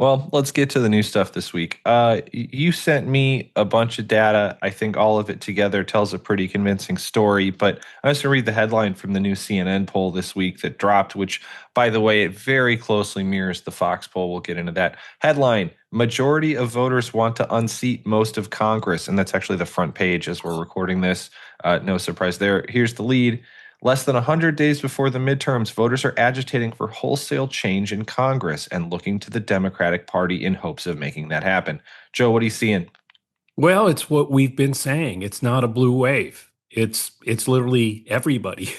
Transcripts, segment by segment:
Well, let's get to the new stuff this week. You sent me a bunch of data. I think all of it together tells a pretty convincing story, but I was to read the headline from the new CNN poll this week that dropped, which, by the way, it very closely mirrors the Fox poll. We'll get into that. Headline: Majority of voters want to unseat most of Congress. And that's actually the front page as we're recording this. No surprise there. Here's the lead. Less than 100 days before the midterms, voters are agitating for wholesale change in Congress and looking to the Democratic Party in hopes of making that happen. Joe, what are you seeing? Well, it's what we've been saying. It's not a blue wave. It's literally everybody.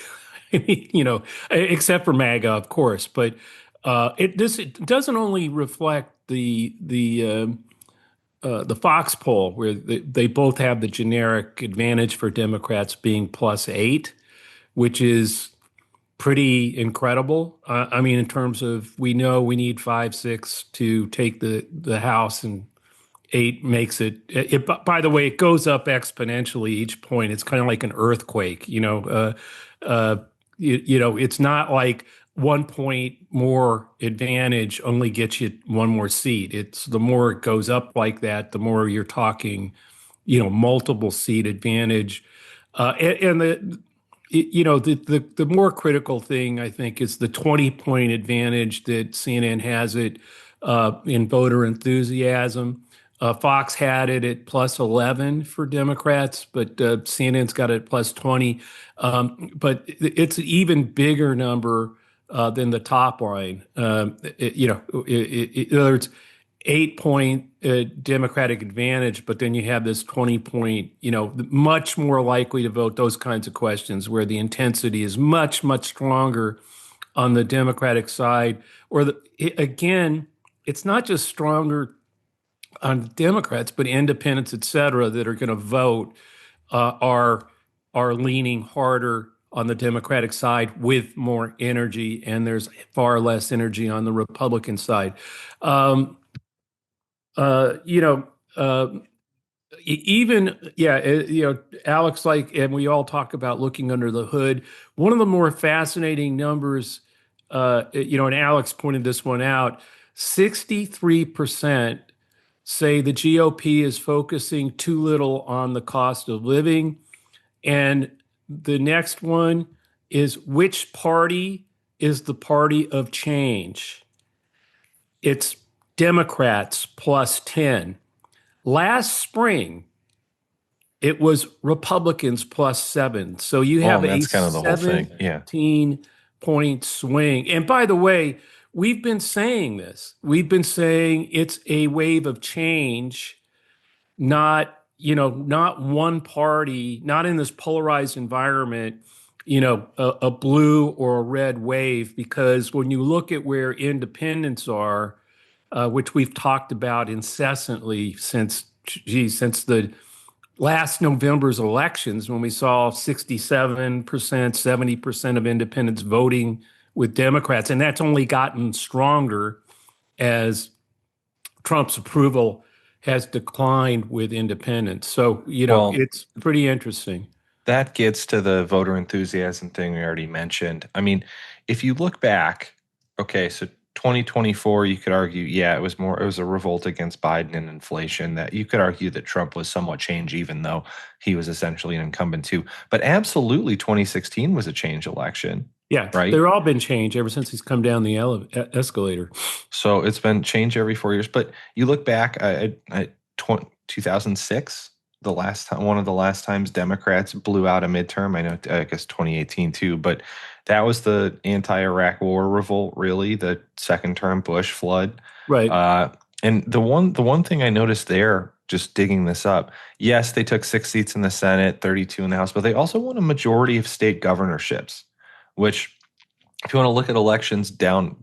I mean, except for MAGA, of course. But it doesn't only reflect the Fox poll where they both have the generic advantage for Democrats being +8, which is pretty incredible. I mean, in terms of we know we need 5, 6 to take the House, and 8 makes it. By the way, it goes up exponentially each point. It's kind of like an earthquake. It's not like 1 point more advantage only gets you one more seat. It's the more it goes up like that, the more you're talking, multiple seat advantage. And the more critical thing I think is the 20-point advantage that CNN has it in voter enthusiasm. Fox had it at +11 for Democrats, but CNN's got it at +20. But it's an even bigger number than the top line. In other words, 8-point Democratic advantage, but then you have this 20-point, much more likely to vote, those kinds of questions where the intensity is much, much stronger on the Democratic side. Again, it's not just stronger on Democrats, but independents, et cetera, that are going to vote are leaning harder on the Democratic side with more energy, and there's far less energy on the Republican side. Um, uh, you know, uh, Alex, and we all talk about looking under the hood. One of the more fascinating numbers, and Alex pointed this one out, 63% say the GOP is focusing too little on the cost of living. And the next one is which party is the party of change? It's Democrats +10. Last spring, it was Republicans +7. So you Well, have and a that's kind of the whole thing. Yeah. 17-point swing. And by the way, we've been saying this. We've been saying it's a wave of change, not one party, not in this polarized environment, a blue or a red wave, because when you look at where independents are, which we've talked about incessantly since the last November's elections, when we saw 67%, 70% of independents voting with Democrats, and that's only gotten stronger as Trump's approval has declined with independents. So, Well, it's pretty interesting. that gets to the voter enthusiasm thing we already mentioned. I mean, if you look back, okay, so 2024, you could argue, yeah, it was a revolt against Biden and inflation, that you could argue that Trump was somewhat change, even though he was essentially an incumbent too. But absolutely, 2016 was a change election, Yeah, right? they're all been changed ever since he's come down the escalator. So it's been changed every 4 years. But you look back at 2006, the last time, one of the last times Democrats blew out a midterm. I know, I guess 2018 too, but that was the anti-Iraq war revolt, really, the second term Bush flood. Right. Uh, and the one thing I noticed there, just digging this up, yes, they took 6 seats in the Senate, 32 in the House, but they also won a majority of state governorships, which, if you want to look at elections down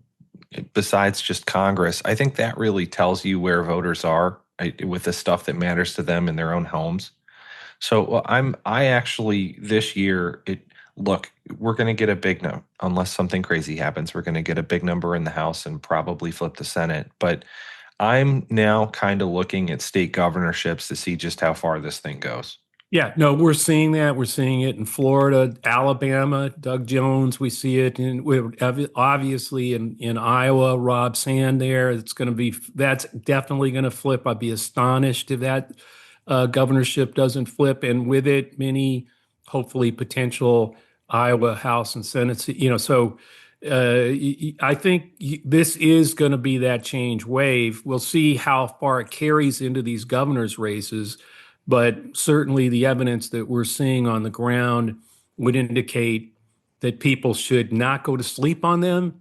besides just Congress, I think that really tells you where voters are, right, with the stuff that matters to them in their own homes. So I actually this year, look, we're going to get a big no unless something crazy happens. We're going to get a big number in the House and probably flip the Senate. But I'm now kind of looking at state governorships to see just how far this thing goes. Yeah, no, we're seeing that. We're seeing it in Florida, Alabama, Doug Jones. We see it in obviously in Iowa, Rob Sand there. That's definitely going to flip. I'd be astonished if that governorship doesn't flip, and with it, many hopefully potential Iowa House and Senate. So I think this is going to be that change wave. We'll see how far it carries into these governor's races. But certainly the evidence that we're seeing on the ground would indicate that people should not go to sleep on them